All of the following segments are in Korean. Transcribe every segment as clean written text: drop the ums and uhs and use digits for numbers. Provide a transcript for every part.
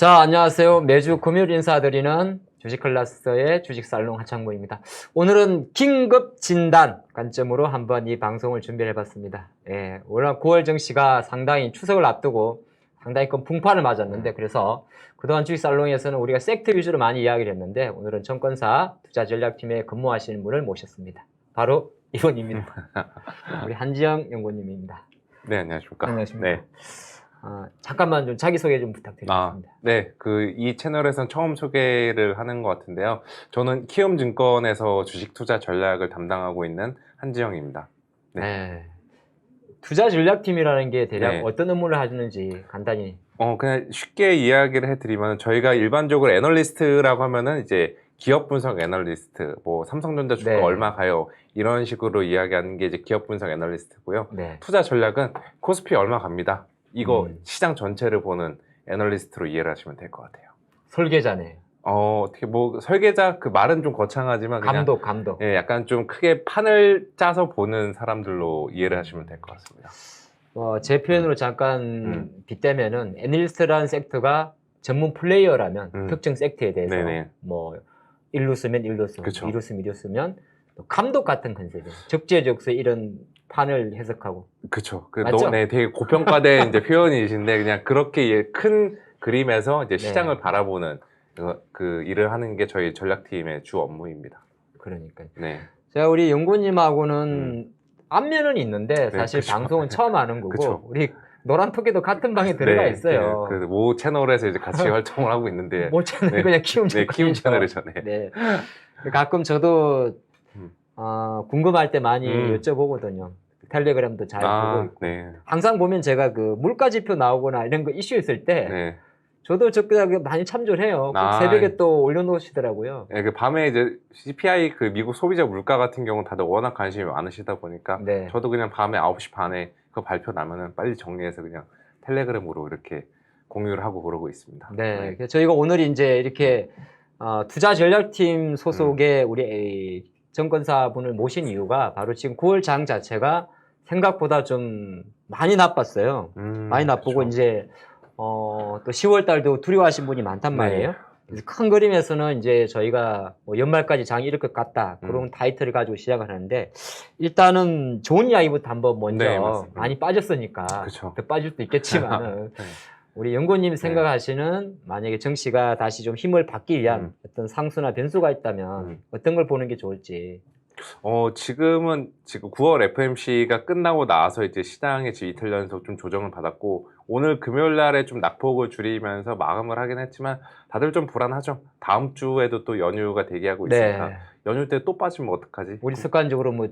자, 안녕하세요. 매주 금요일 인사드리는 주식클러스의 주식살롱 하창모입니다. 오늘은 긴급 진단 관점으로 한번 이 방송을 준비를 해봤습니다. 예, 오늘 9월 증시가 상당히 추석을 앞두고 상당히 큰 풍파를 맞았는데, 그래서 그동안 주식살롱에서는 우리가 섹터 위주로 많이 이야기를 했는데, 오늘은 증권사 투자전략팀에 근무하시는 분을 모셨습니다. 바로 이분입니다. 우리 한지영 연구원님입니다. 네, 안녕하십니까. 안녕하십니까. 네. 잠깐만 좀 자기소개 좀 부탁드리겠습니다. 네. 이 채널에선 처음 소개를 하는 것 같은데요. 저는 키움증권에서 주식 투자 전략을 담당하고 있는 한지영입니다. 네. 투자 전략팀이라는 게 대략 네. 어떤 업무를 하시는지 간단히. 그냥 쉽게 이야기를 해드리면 저희가 일반적으로 애널리스트라고 하면은 이제 기업 분석 애널리스트, 뭐 삼성전자 주가 네. 얼마 가요 이런 식으로 이야기하는 게 이제 기업 분석 애널리스트고요. 네. 투자 전략은 코스피 얼마 갑니다. 이거 시장 전체를 보는 애널리스트로 이해를 하시면 될 것 같아요. 설계자네요. 어떻게 뭐 설계자 그 말은 좀 거창하지만 그냥 감독. 예, 약간 좀 크게 판을 짜서 보는 사람들로 이해를 하시면 될 것 같습니다. 제 표현으로 잠깐 빗대면은 애널리스트라는 섹터가 전문 플레이어라면 특정 섹터에 대해서 네네. 뭐 1루 쓰면 1루 쓰고 그쵸. 2루 쓰면 2루 쓰면 또 감독 같은 컨셉이에요. 적재적소에 이런 판을 해석하고. 그쵸. 맞죠? 네, 되게 고평가된 이제 표현이신데 그냥 그렇게 큰 그림에서 이제 시장을 바라보는 그 일을 하는 게 저희 전략팀의 주 업무입니다. 그러니까요. 네. 제가 우리 연구님하고는 안면은 있는데 사실 그쵸. 방송은 처음 하는 거고 그쵸. 우리 노란톡에도 같은 방에 들어가 있어요. 네, 모 채널에서 이제 같이 활동을 하고 있는데 모 채널 그냥 키움 네, 키움 채널이죠. 네. 네. 가끔 저도 궁금할 때 많이 여쭤보거든요. 텔레그램도 잘 보고 있고. 네. 항상 보면 제가 그 물가지표 나오거나 이런 거 이슈 있을 때 네. 저도 적극하게 많이 참조를 해요. 꼭 새벽에 또 올려놓으시더라고요. 네, 그 밤에 이제 CPI 그 미국 소비자 물가 같은 경우는 다들 워낙 관심이 많으시다 보니까 네. 저도 그냥 밤에 9시 반에 그 발표 나면은 빨리 정리해서 그냥 텔레그램으로 이렇게 공유를 하고 그러고 있습니다. 네. 그래서 저희가 오늘 이제 이렇게 투자 전략팀 소속의 우리 증권사분을 모신 이유가 바로 지금 9월 장 자체가 생각보다 좀 많이 나빴어요. 많이 나쁘고 그렇죠. 이제 또 10월 달도 두려워하신 분이 많단 말이에요. 그래서 큰 그림에서는 이제 저희가 뭐 연말까지 장이 이럴 것 같다. 그런 타이틀을 가지고 시작을 하는데 일단은 좋은 이야기부터 한번 먼저 많이 빠졌으니까 그쵸. 더 빠질 수도 있겠지만은 우리 연구님 생각하시는 만약에 정시가 다시 좀 힘을 받기 위한 어떤 상수나 변수가 있다면 어떤 걸 보는 게 좋을지. 지금 9월 FMC가 끝나고 나서 이제 시장에 지금 이틀 연속 좀 조정을 받았고 오늘 금요일 날에 좀 낙폭을 줄이면서 마감을 하긴 했지만 다들 좀 불안하죠. 다음 주에도 또 연휴가 대기하고 있으니까 연휴 때 또 빠지면 어떡하지? 우리 습관적으로 뭐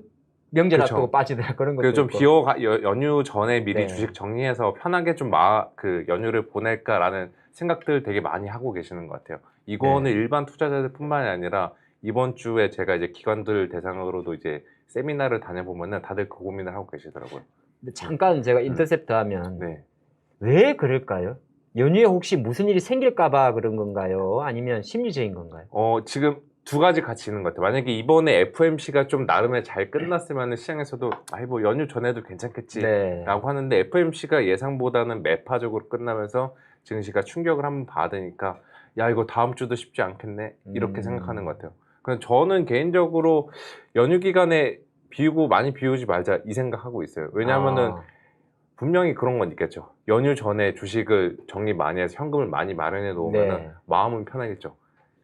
명절 그쵸. 앞두고 빠지더라 그런 것도 그래서 좀 있고. 연휴 전에 미리 주식 정리해서 편하게 좀 그 연휴를 보낼까라는 생각들 되게 많이 하고 계시는 것 같아요. 이거는 일반 투자자들뿐만이 아니라 이번 주에 제가 이제 기관들 대상으로도 이제 세미나를 다녀보면은 다들 그 고민을 하고 계시더라고요. 근데 잠깐 제가 인터셉트 하면 왜 그럴까요? 연휴에 혹시 무슨 일이 생길까봐 그런 건가요? 아니면 심리적인 건가요? 지금 두 가지 같이 있는 것 같아요. 만약에 이번에 FMC가 좀 나름의 잘 끝났으면 시장에서도 뭐 연휴 전에도 괜찮겠지라고 하는데 FMC가 예상보다는 매파적으로 끝나면서 증시가 충격을 한번 받으니까 야 이거 다음 주도 쉽지 않겠네 이렇게 생각하는 것 같아요. 그래서 저는 개인적으로 연휴 기간에 많이 비우지 말자 이 생각하고 있어요. 왜냐하면은 분명히 그런 건 있겠죠. 연휴 전에 주식을 정리 많이 해서 현금을 많이 마련해 놓으면 마음은 편하겠죠.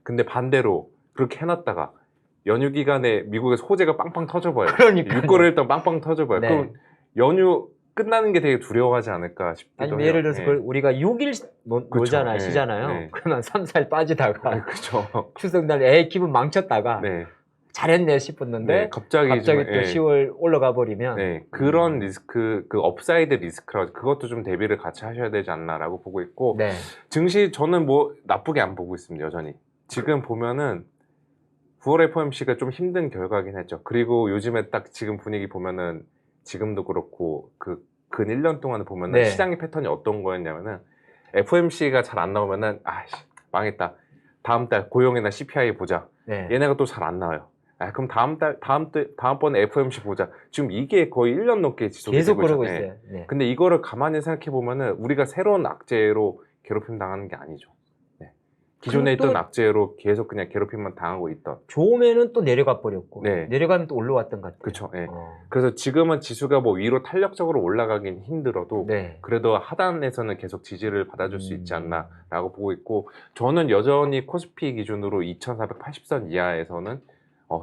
근데 반대로 그렇게 해놨다가 연휴 기간에 미국에서 호재가 빵빵 터져봐요. 유가를 일단 빵빵 터져봐요. 그럼 연휴 끝나는 게 되게 두려워하지 않을까 싶기도 해요. 아니면 예를 들어서 우리가 6일 놀잖아요. 쉬잖아요. 그러면 3, 4일 빠지다가 추석날 애 기분 망쳤다가 잘했네 싶었는데 갑자기 또 10월 올라가 버리면 그런 리스크, 그 업사이드 리스크라고 그것도 좀 대비를 같이 하셔야 되지 않나라고 보고 있고 증시 저는 뭐 나쁘게 안 보고 있습니다. 여전히 지금 보면은 9월 FOMC가 좀 힘든 결과긴 했죠. 그리고 요즘에 딱 지금 분위기 보면은 지금도 그렇고 근 1년 동안 보면은 시장의 패턴이 어떤 거였냐면은 FOMC가 잘 안 나오면은 망했다. 다음 달 고용이나 CPI 보자. 얘네가 또 잘 안 나와요. 그럼 다음번에 FOMC 보자. 지금 이게 거의 1년 넘게 지속이 계속 되고 그러고 있잖아요. 있어요. 근데 이거를 가만히 생각해 보면은 우리가 새로운 악재로 괴롭힘 당하는 게 아니죠. 기존에 그리고 또 있던 악재로 계속 그냥 괴롭힘만 당하고 있던. 좋으면은 또 내려가 버렸고 네. 내려가면 또 올라왔던 것 같아요. 그렇죠. 예. 어. 그래서 지금은 지수가 뭐 위로 탄력적으로 올라가긴 힘들어도 네. 그래도 하단에서는 계속 지지를 받아줄 수 있지 않나라고 보고 있고, 저는 여전히 코스피 기준으로 2,480선 이하에서는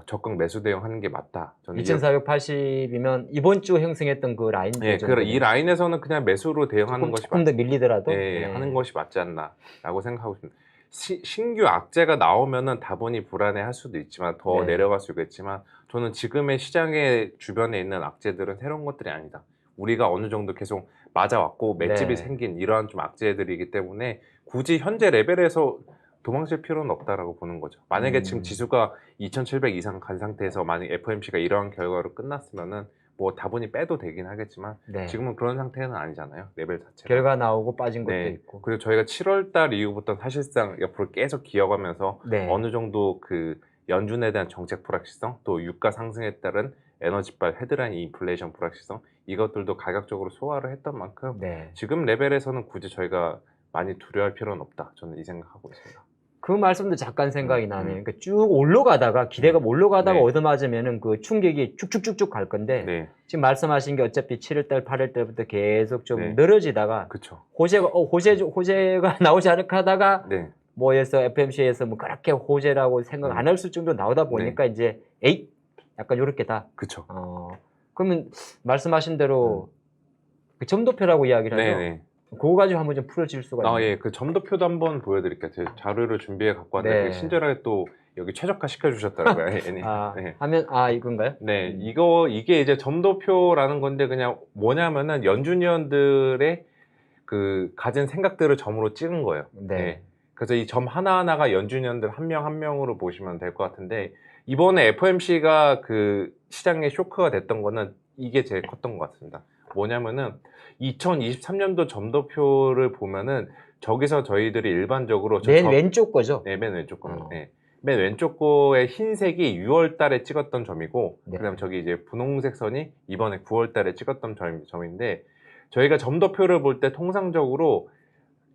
적극 매수 대응하는 게 맞다. 저는 2,480이면 이번 주 형성했던 그 라인 예, 이 라인에서는 그냥 매수로 대응하는 것이 조금 더 밀리더라도 예, 하는 것이 맞지 않나라고 생각하고 있습니다. 신규 악재가 나오면은 다분히 불안해할 수도 있지만 더 네. 내려갈 수 있겠지만, 저는 지금의 시장의 주변에 있는 악재들은 새로운 것들이 아니다. 우리가 어느 정도 계속 맞아왔고 맷집이 네. 생긴 이러한 좀 악재들이기 때문에 굳이 현재 레벨에서 도망칠 필요는 없다라고 보는 거죠. 만약에 지금 지수가 2,700 이상 간 상태에서 만약 FOMC가 이러한 결과로 끝났으면은 뭐 다분히 빼도 되긴 하겠지만 네. 지금은 그런 상태는 아니잖아요. 레벨 자체가. 결과 나오고 빠진 것도 네. 있고. 그리고 저희가 7월 달 이후부터 사실상 옆으로 계속 기어가면서 네. 어느 정도 그 연준에 대한 정책 불확실성, 또 유가 상승에 따른 에너지발 헤드라인 인플레이션 불확실성, 이것들도 가격적으로 소화를 했던 만큼 네. 지금 레벨에서는 굳이 저희가 많이 두려워할 필요는 없다. 저는 이 생각하고 있습니다. 그 말씀도 잠깐 생각이 나네요. 그러니까 쭉 올라가다가 기대가 올라가다가 네. 얻어맞으면은 그 충격이 쭉쭉쭉쭉 갈 건데 네. 지금 말씀하신 게 어차피 7월달, 8월달부터 계속 좀 네. 늘어지다가 그렇죠. 호재가 나오지 않을까 하다가 네. 뭐에서 FMC에서 뭐 그렇게 호재라고 생각 안 할 수 정도 나오다 보니까 이제 에이 약간 요렇게다. 그렇죠. 그러면 말씀하신 대로 그 점도표라고 이야기를 하죠. 네. 그거 가지고 한번 좀 풀어질 수가 있나요? 예. 그 점도표도 한번 보여드릴게요. 제가 자료를 준비해 갖고 왔는데 네. 되게 친절하게 또 여기 최적화 시켜주셨더라고요. 네. 하면 이건가요? 네, 이게 이제 점도표라는 건데 그냥 뭐냐면은 연준위원들의 그 가진 생각들을 점으로 찍은 거예요. 네. 그래서 이 점 하나하나가 연준위원들 한 명 한 명으로 보시면 될 것 같은데, 이번에 FOMC가 그 시장에 쇼크가 됐던 거는 이게 제일 컸던 것 같습니다. 뭐냐면은 2023년도 점도표를 보면은 저기서 저희들이 일반적으로 맨 왼쪽 거죠? 네, 맨 왼쪽 겁니다. 네. 맨 왼쪽 거의 흰색이 6월 달에 찍었던 점이고, 네. 그다음 저기 이제 분홍색 선이 이번에 9월 달에 찍었던 점인데, 저희가 점도표를 볼 때 통상적으로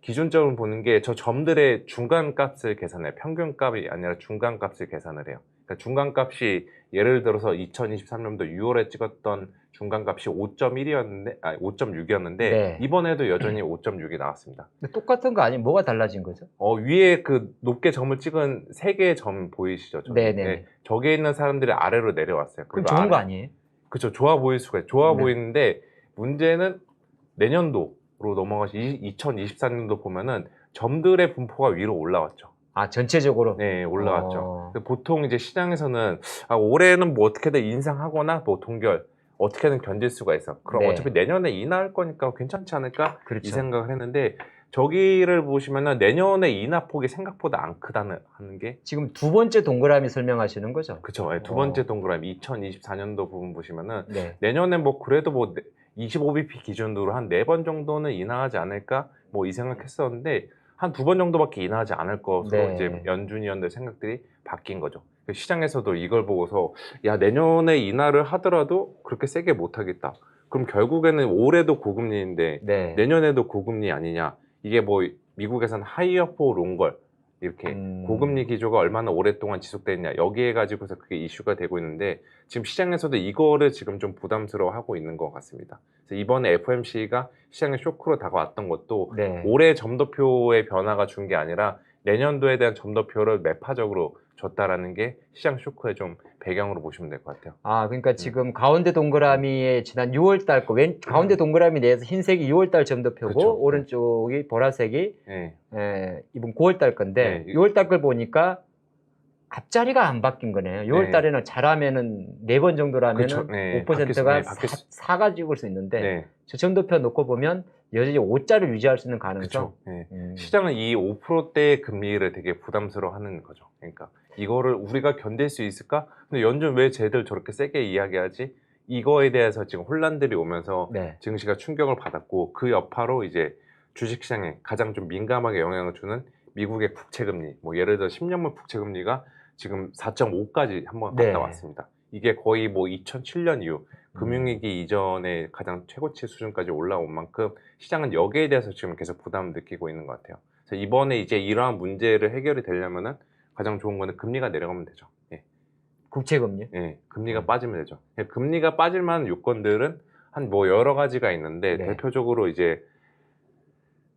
기준점을 보는 게 저 점들의 중간 값을 계산해요. 평균 값이 아니라 중간 값을 계산을 해요. 그러니까 중간 값이 예를 들어서 2023년도 6월에 찍었던 중간 값이 5.6이었는데 네. 이번에도 여전히 5.6이 나왔습니다. 근데 똑같은 거 아니면 뭐가 달라진 거죠? 위에 그 높게 점을 찍은 세 개의 점 보이시죠? 저기? 네네. 네, 저기에 있는 사람들이 아래로 내려왔어요. 그럼 좋은 거 아니에요? 그렇죠. 좋아 보일 수가 있어요. 좋아 네. 보이는데 문제는 내년도로 넘어가서 2024년도 보면은 점들의 분포가 위로 올라왔죠. 전체적으로? 네, 올라왔죠. 보통 이제 시장에서는 올해는 뭐 어떻게든 인상하거나 뭐 동결 어떻게든 견딜 수가 있어. 그럼 네. 어차피 내년에 인하할 거니까 괜찮지 않을까? 그렇죠. 이 생각을 했는데, 저기를 보시면은 내년에 인하폭이 생각보다 안 크다는 하는 게 지금 두 번째 동그라미 설명하시는 거죠? 그렇죠. 두 번째 동그라미 2024년도 부분 보시면은 네. 내년에 뭐 그래도 뭐 25bp 기준으로 한 4번 정도는 인하하지 않을까? 뭐 이 생각했었는데 한 2번 정도밖에 인하하지 않을 것으로 네. 이제 연준위원들 생각들이 바뀐 거죠. 시장에서도 이걸 보고서 야, 내년에 인하를 하더라도 그렇게 세게 못 하겠다. 그럼 결국에는 올해도 고금리인데 네. 내년에도 고금리 아니냐? 이게 뭐 미국에서는 하이어 포 롱걸 이렇게 고금리 기조가 얼마나 오랫동안 지속됐냐, 여기에 가지고서 그게 이슈가 되고 있는데, 지금 시장에서도 이거를 지금 좀 부담스러워하고 있는 것 같습니다. 그래서 이번에 FOMC가 시장에 쇼크로 다가왔던 것도 네. 올해 점도표의 변화가 준 게 아니라 내년도에 대한 점도표를 매파적으로 줬다라는 게 시장 쇼크의 좀 배경으로 보시면 될 것 같아요. 그러니까 지금 가운데 동그라미에 지난 6월 달 거, 가운데 동그라미 내에서 흰색이 6월 달 점도표고, 그쵸. 오른쪽이 보라색이 네. 이번 9월 달 건데, 네. 6월 달 걸 보니까 앞자리가 안 바뀐 거네요. 6월 달에는 잘하면은 4번 정도라면은 그쵸. 네. 5%가 바뀔 4가 찍을 수 있는데, 네. 저 점도표 놓고 보면 여전히 5자를 유지할 수 있는 가능성. 그렇죠. 네. 시장은 이 5%대의 금리를 되게 부담스러워하는 거죠. 그러니까 이거를 우리가 견딜 수 있을까? 근데 연준 왜 쟤들 저렇게 세게 이야기하지? 이거에 대해서 지금 혼란들이 오면서 네. 증시가 충격을 받았고, 그 여파로 이제 주식시장에 가장 좀 민감하게 영향을 주는 미국의 국채금리, 뭐 예를 들어 10년물 국채금리가 지금 4.5까지 한번 갔다 네. 왔습니다. 이게 거의 뭐 2007년 이후 금융위기 이전에 가장 최고치 수준까지 올라온 만큼 시장은 여기에 대해서 지금 계속 부담을 느끼고 있는 것 같아요. 그래서 이번에 이제 이러한 문제를 해결이 되려면은 가장 좋은 거는 금리가 내려가면 되죠. 예. 국채금리? 예, 금리가 빠지면 되죠. 예, 금리가 빠질 만한 요건들은 한 뭐 여러 가지가 있는데 네. 대표적으로 이제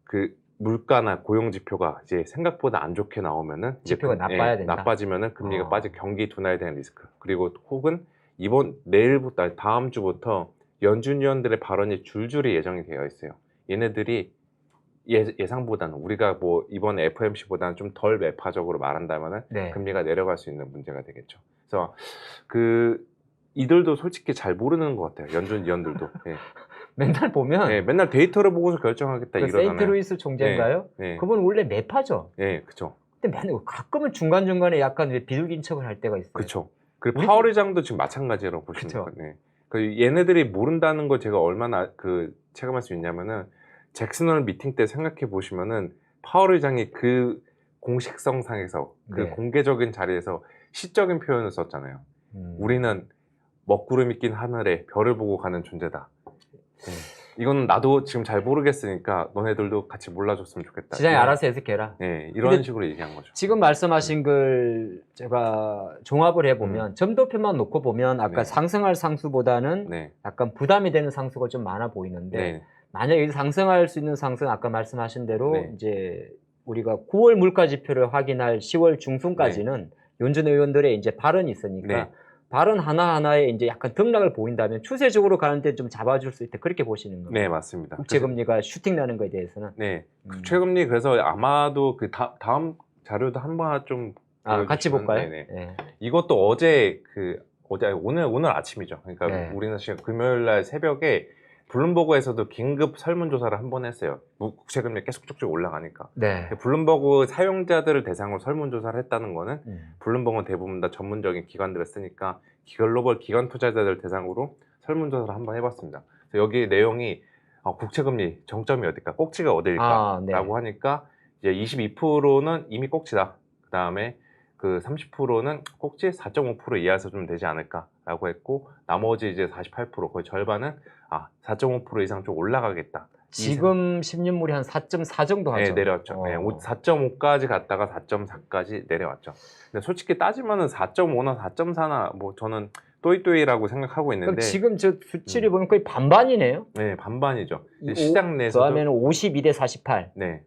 그 물가나 고용 지표가 이제 생각보다 안 좋게 나오면은 이제 지표가 나빠야 된다. 나빠지면은 금리가 빠질 경기 둔화에 대한 리스크. 그리고 혹은 내일부터 다음 주부터 연준 위원들의 발언이 줄줄이 예정이 되어 있어요. 얘네들이 예상보다는 우리가 뭐 이번에 FOMC보다는 좀 덜 매파적으로 말한다면은 네. 금리가 내려갈 수 있는 문제가 되겠죠. 그래서 이들도 솔직히 잘 모르는 것 같아요. 연준 위원들도. 예. 맨날 보면 예, 맨날 데이터를 보고서 결정하겠다 그 이러잖아요. 세인트루이스 총재인가요? 예. 그분 원래 매파죠. 예, 그쵸. 근데 맨날 가끔은 중간중간에 약간 비둘기 척을 할 때가 있어요. 그쵸. 그리고 우리- 파월 의장도 지금 마찬가지라고 보시면 그쵸. 돼요. 그 얘네들이 모른다는 걸 제가 얼마나 체감할 수 있냐면은 잭슨홀 미팅 때 생각해 보시면은 파월 의장이 그 공식성상에서 그 네. 공개적인 자리에서 시적인 표현을 썼잖아요. 우리는 먹구름이 낀 하늘에 별을 보고 가는 존재다. 이거는 나도 지금 잘 모르겠으니까 너네들도 같이 몰라줬으면 좋겠다. 시장이 알아서 해석해라. 네, 이런 근데 식으로 얘기한 거죠. 지금 말씀하신 걸 제가 종합을 해보면 점도표만 놓고 보면 아까 네. 상승할 상수보다는 네, 약간 부담이 되는 상수가 좀 많아 보이는데 네, 만약에 상승할 수 있는 상승 아까 말씀하신 대로 네. 이제 우리가 9월 물가 지표를 확인할 10월 중순까지는 연준 의원들의 이제 발언이 있으니까 네. 발언 하나하나에 이제 약간 등락을 보인다면 추세적으로 가는데 좀 잡아줄 수 있다. 그렇게 보시는 겁니다. 네, 맞습니다. 국채금리가 슈팅 나는 거에 대해서는. 네, 최금리 그래서 아마도 그 다음 자료도 한번 좀 같이 보여주시면, 볼까요? 네네. 네. 이것도 오늘 아침이죠. 그러니까 네. 우리나라 시간 금요일 날 새벽에 블룸버그에서도 긴급 설문조사를 한 번 했어요. 국채금리 계속 쭉쭉 올라가니까. 네. 블룸버그 사용자들을 대상으로 설문조사를 했다는 거는 블룸버그는 대부분 다 전문적인 기관들을 쓰니까 글로벌 기관 투자자들 대상으로 설문조사를 한번 해봤습니다. 그래서 여기 내용이 국채금리 정점이 어딜까? 꼭지가 어딜까? 네. 라고 하니까 이제 22%는 이미 꼭지다. 그 다음에 그 30%는 꼭지 4.5% 이하에서 좀 되지 않을까라고 했고 나머지 이제 48% 거의 절반은 4.5% 이상 좀 올라가겠다. 지금 10년물이 한 4.4 정도 하죠. 네, 내려왔죠. 4.5까지 갔다가 4.4까지 내려왔죠. 근데 솔직히 따지면은 4.5나 4.4나 뭐 저는 또이또이라고 생각하고 그럼 있는데 지금 저 수치를 보면 거의 반반이네요. 네, 반반이죠. 시장 내에서도 그러면 52대 48. 네.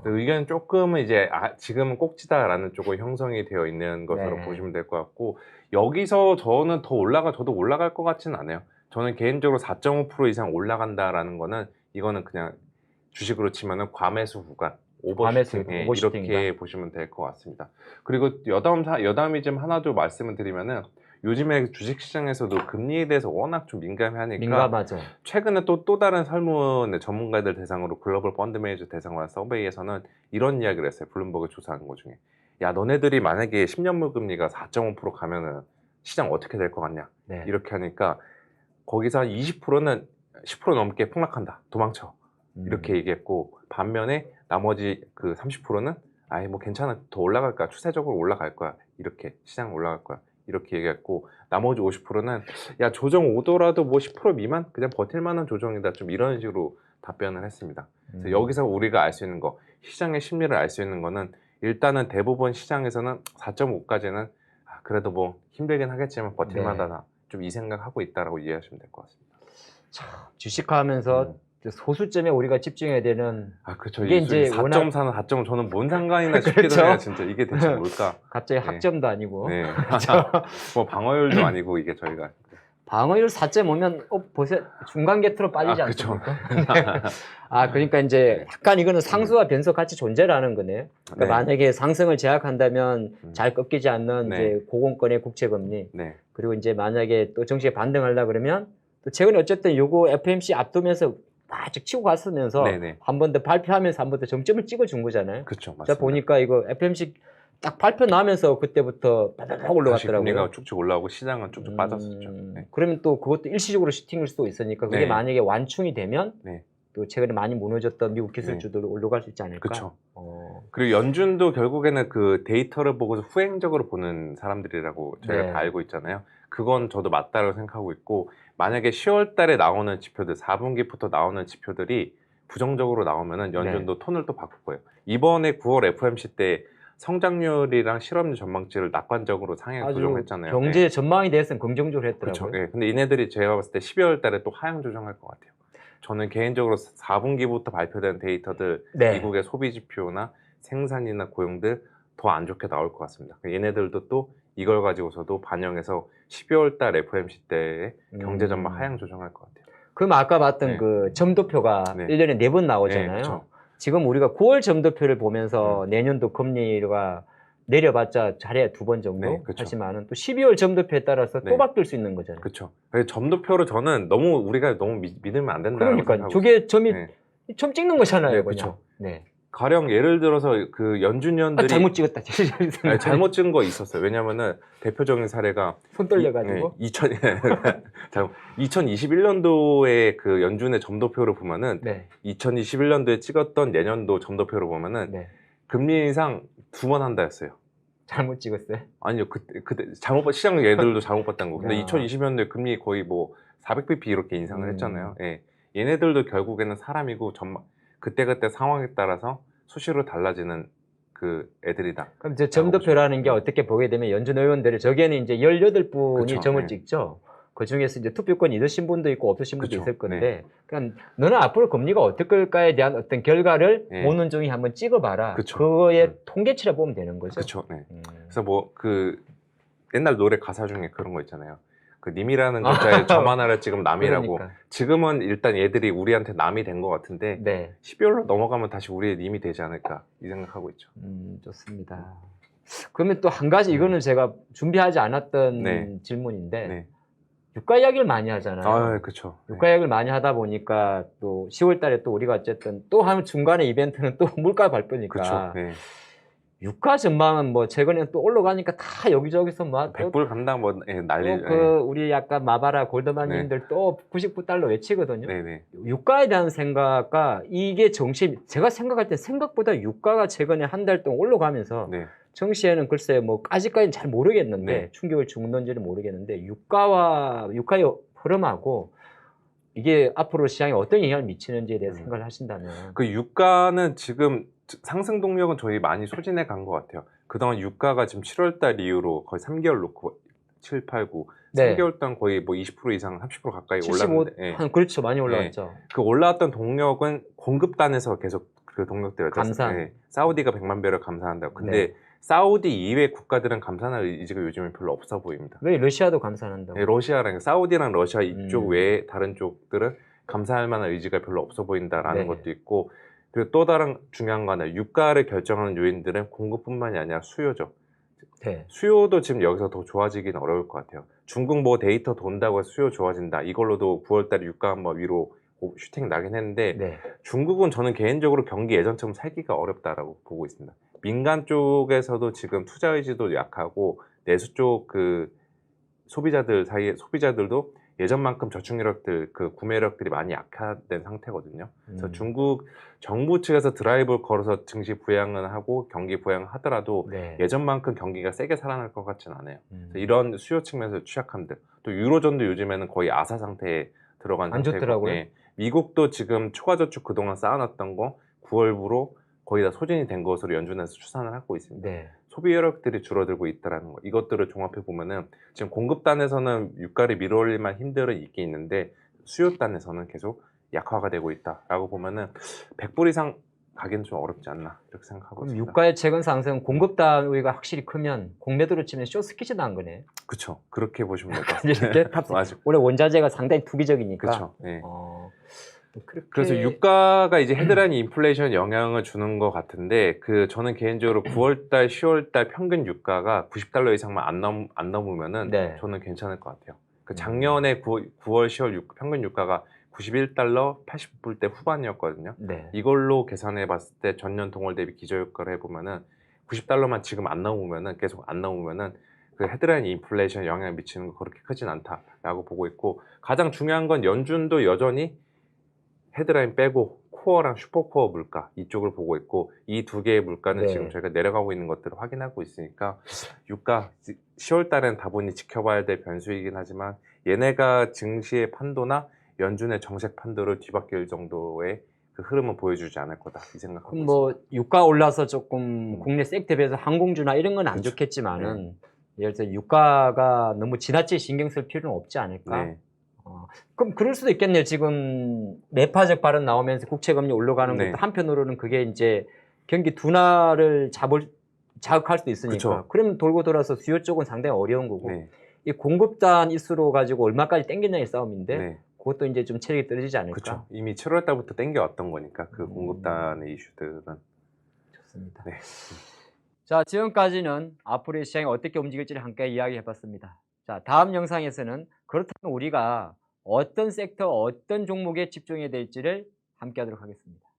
그 의견은 조금은 이제 지금은 꼭지다라는 쪽으로 형성이 되어 있는 것으로 네. 보시면 될 것 같고 여기서 저는 저도 올라갈 것 같지는 않아요. 저는 개인적으로 4.5% 이상 올라간다라는 거는 이거는 그냥 주식으로 치면은 과매수 구간, 오버슈팅 이렇게 보시면 될 것 같습니다. 그리고 여담이좀 하나 더 말씀을 드리면은 요즘에 주식시장에서도 금리에 대해서 워낙 좀 민감하니까 민감하죠. 최근에 또 다른 전문가들 대상으로 글로벌 펀드 매니저 대상으로 한 서베이에서는 이런 이야기를 했어요. 블룸버그 조사한 것 중에 야 너네들이 만약에 10년물 금리가 4.5% 가면은 시장 어떻게 될 것 같냐 네. 이렇게 하니까 거기서 한 20%는 10% 넘게 폭락한다 도망쳐 이렇게 얘기했고 반면에 나머지 그 30%는 아예 뭐 괜찮아 더 올라갈 거야 추세적으로 올라갈 거야 이렇게 시장 올라갈 거야 이렇게 얘기했고 나머지 50%는 야 조정 오더라도 뭐 10% 미만 그냥 버틸 만한 조정이다 좀 이런 식으로 답변을 했습니다. 그래서 여기서 우리가 알 수 있는 거 시장의 심리를 알 수 있는 거는 일단은 대부분 시장에서는 4.5까지는 그래도 뭐 힘들긴 하겠지만 버틸 만하다 좀 이 생각하고 있다라고 이해하시면 될 것 같습니다. 참, 주식하면서 소수점에 우리가 집중해야 되는 그렇죠. 이게 이제 4.4는 4.5 저는 뭔 상관이나 싶기도 그렇죠? 해요. 진짜 이게 대체 뭘까? 갑자기 학점도 아니고 네. 뭐 방어율도 아니고 이게 저희가 방어율 4.5면 보세요 중간 게트로 빠지지 않습니까? 그러니까 이제 약간 이거는 상수와 변수 같이 존재라는 거네요. 그러니까 만약에 상승을 제약한다면 잘 꺾이지 않는 이제 고공권의 국채금리 그리고 이제 만약에 또 정시에 반등하려 그러면 또 최근에 어쨌든 요거 FMC 앞두면서 바짝 치고 갔으면서 한 번 더 발표하면서 한 번 더 정점을 찍어준 거잖아요. 그렇죠, 맞습니다. 제가 보니까 이거 FMC 딱 발표 나면서 그때부터 팍팍 올라갔더라고요. 금리가 쭉쭉 올라오고 시장은 쭉쭉 빠졌었죠. 그러면 또 그것도 일시적으로 슈팅일 수도 있으니까 그게 만약에 완충이 되면 또 최근에 많이 무너졌던 미국 기술주들도 올라갈 수 있지 않을까. 그렇죠. 그리고 연준도 결국에는 그 데이터를 보고서 후행적으로 보는 사람들이라고 저희가 다 알고 있잖아요. 그건 저도 맞다고 생각하고 있고 만약에 10월 달에 나오는 지표들 4분기부터 나오는 지표들이 부정적으로 나오면은 연준도 톤을 또 바꿀 거예요. 이번에 9월 FOMC 때 성장률이랑 실업률 전망치를 낙관적으로 상향 아주 조정했잖아요. 경제 전망에 대해서는 긍정적으로 했더라고요. 그렇죠. 예. 근데 얘네들이 제가 봤을 때 12월 달에 또 하향 조정할 것 같아요. 저는 개인적으로 4분기부터 발표된 데이터들, 네. 미국의 소비 지표나 생산이나 고용들 더 안 좋게 나올 것 같습니다. 얘네들도 또 이걸 가지고서도 반영해서 12월 달 FOMC 때 경제 전망 하향 조정할 것 같아요. 그럼 아까 봤던 네. 그 점도표가 네. 1년에 4번 네, 나오잖아요. 그쵸. 지금 우리가 9월 점도표를 보면서 내년도 금리가 내려봤자 잘해야 2번 정도 네, 그쵸. 하지만은 또 12월 점도표에 따라서 네. 또 바뀔 수 있는 거잖아요. 그렇죠. 점도표로 저는 너무 우리가 너무 믿으면 안 된다고 그러니까 생각하고 저게 점이 네. 점 찍는 거잖아요. 네, 그죠? 그쵸. 네. 가령 예를 들어서 그 연준년들이 잘못 찍었다. 아니, 잘못 찍은 거 있었어요. 왜냐면은 대표적인 사례가 손 떨려가지고. 2021년도에 그 연준의 점도표를 보면은 네. 2021년도에 찍었던 내년도 점도표를 보면은 네. 금리 인상 2번 한다 했어요. 잘못 찍었어요. 아니요, 그때 시장 얘들도 잘못 봤다는 거. 근데 야. 2020년도에 금리 거의 뭐 400bp 이렇게 인상을 했잖아요. 예. 얘네들도 결국에는 사람이고 그때그때 상황에 따라서 수시로 달라지는 그 애들이다. 그럼 이제 점도표라는 게 어떻게 보게 되면 연준 의원들이 저기에는 이제 18분이 그쵸, 점을 네. 찍죠. 그 중에서 이제 투표권이 있으신 분도 있고 없으신 분도 그쵸, 있을 건데, 네. 그러니까 너는 앞으로 금리가 어떨 걸까에 대한 어떤 결과를 네. 모는 종이 한번 찍어봐라. 그쵸. 그거의 통계치라 보면 되는 거죠. 그렇죠. 네. 그래서 뭐 그 옛날 노래 가사 중에 그런 거 있잖아요. 그 님이라는 글자에 점 하나를 찍으면 남이라고. 그러니까. 지금은 일단 얘들이 우리한테 남이 된 것 같은데 네. 12월로 넘어가면 다시 우리의 님이 되지 않을까 이 생각하고 있죠. 좋습니다. 그러면 또 한 가지 이거는 제가 준비하지 않았던 네. 질문인데 네. 유가 이야기를 많이 하잖아요. 아, 그렇죠. 유가 이야기를 많이 하다 보니까 또 10월 달에 또 우리가 어쨌든 또 한 중간에 이벤트는 또 물가 발표니까 그렇죠. 네. 유가 전망은 뭐 최근에 또 올라가니까 다 여기저기서 뭐 100불 간다 뭐 난리. 그 우리 약간 마바라 골드만님들 또 99달러 외치거든요. 네네. 유가에 대한 생각과 이게 제가 생각할 때 생각보다 유가가 최근에 한 달 동안 올라가면서 네. 정시에는 글쎄 뭐 아직까지는 잘 모르겠는데 네. 충격을 주는지는 모르겠는데 유가의 흐름하고 이게 앞으로 시장에 어떤 영향을 미치는지에 대해 생각을 하신다면 그 유가는 지금 상승 동력은 저희 많이 소진해 간 것 같아요. 그동안 유가가 지금 7월 달 이후로 거의 3개월 놓고 7, 8, 9 네. 3개월 동안 거의 뭐 20% 이상 30% 가까이 75, 올랐는데 예. 그렇죠. 많이 올라왔죠. 그 올라왔던 동력은 공급단에서 계속 그 동력대로 감산. 예. 사우디가 100만 배럴 감산한다고. 근데 네. 사우디 이외 국가들은 감산할 의지가 요즘에 별로 없어 보입니다. 왜 러시아도 감산한다고? 예, 러시아랑 사우디랑 러시아 이쪽 음. 외에 다른 쪽들은 감산할 만한 의지가 별로 없어 보인다라는 네. 것도 있고, 그리고 또 다른 중요한 거는 유가를 결정하는 요인들은 공급뿐만이 아니라 수요죠. 네. 수요도 지금 여기서 더 좋아지기는 어려울 것 같아요. 중국 뭐 데이터 돈다고 해서 수요 좋아진다. 이걸로도 9월달에 유가 한번 위로 슈팅 나긴 했는데 네. 중국은 저는 개인적으로 경기 예전처럼 살기가 어렵다라고 보고 있습니다. 민간 쪽에서도 지금 투자 의지도 약하고 내수 쪽 그 소비자들 사이에 소비자들도 예전만큼 저축력들 그 구매력들이 많이 약화된 상태거든요. 그래서 중국 정부 측에서 드라이브를 걸어서 증시 부양은 하고 경기 부양하더라도 네. 예전만큼 경기가 세게 살아날 것 같지는 않아요. 그래서 음. 이런 수요 측면에서 취약함들, 또 유로존도 요즘에는 거의 아사 상태에 들어간 안 상태고, 좋더라고요. 예. 미국도 지금 초과 저축 그동안 쌓아놨던 거 9월부로 거의 다 소진이 된 것으로 연준에서 추산을 하고 있습니다. 네. 소비 여력들이 줄어들고 있다는 거, 이것들을 종합해 보면은 지금 공급단에서는 유가를 밀어올릴 만 힘들은 있긴 있는데 수요단에서는 계속 약화가 되고 있다라고 보면은 100불 이상 가기는 좀 어렵지 않나 이렇게 생각하고 그럼 있습니다. 유가의 최근 상승 공급 단위가 확실히 크면 공매도로 치면 쇼스키즈 난 거네. 그렇죠. 그렇게 보시면 될 것 같습니다. 이렇게 탑승. 맞아. 원래 원자재가 상당히 투기적이니까. 그렇죠. 예. 그렇게... 그래서 유가가 이제 헤드라인 인플레이션 영향을 주는 것 같은데 저는 개인적으로 9월달, 10월달 평균 유가가 90달러 이상만 안 넘으면은 네. 저는 괜찮을 것 같아요. 작년에 9월, 10월 평균 유가가 91달러 80불대 후반이었거든요. 네. 이걸로 계산해 봤을 때 전년 동월 대비 기저유가를 해보면은 90달러만 지금 안 넘으면은 계속 안 넘으면은 그 헤드라인 인플레이션 영향을 미치는 거 그렇게 크진 않다라고 보고 있고, 가장 중요한 건 연준도 여전히 헤드라인 빼고 코어랑 슈퍼코어 물가 이쪽을 보고 있고, 이 두 개의 물가는 네. 지금 저희가 내려가고 있는 것들을 확인하고 있으니까 유가 10월 달엔 다분히 지켜봐야 될 변수이긴 하지만 얘네가 증시의 판도나 연준의 정책 판도를 뒤바뀔 정도의 그 흐름은 보여주지 않을 거다 이 생각하고 그럼 뭐 유가 올라서 조금 음. 국내 섹터 비해서 항공주나 이런 건 안 그쵸. 좋겠지만은 예를 들어 유가가 너무 지나치게 신경 쓸 필요는 없지 않을까? 네. 그럼 그럴 수도 있겠네요. 지금 매파적 발언 나오면서 국채금리 올라가는 네. 것도 한편으로는 그게 이제 경기 둔화를 자극할 수도 있으니까. 그쵸. 그러면 돌고 돌아서 수요 쪽은 상당히 어려운 거고. 네. 이 공급단 이슈로 가지고 얼마까지 땡기냐의 싸움인데 네. 그것도 이제 좀 체력이 떨어지지 않을까? 그렇죠. 이미 7월 달부터 땡겨왔던 거니까 그 음. 공급단의 이슈들은. 좋습니다. 네. 자, 지금까지는 앞으로의 시장이 어떻게 움직일지를 함께 이야기해봤습니다. 자, 다음 영상에서는 그렇다면 우리가 어떤 섹터, 어떤 종목에 집중해야 될지를 함께 하도록 하겠습니다.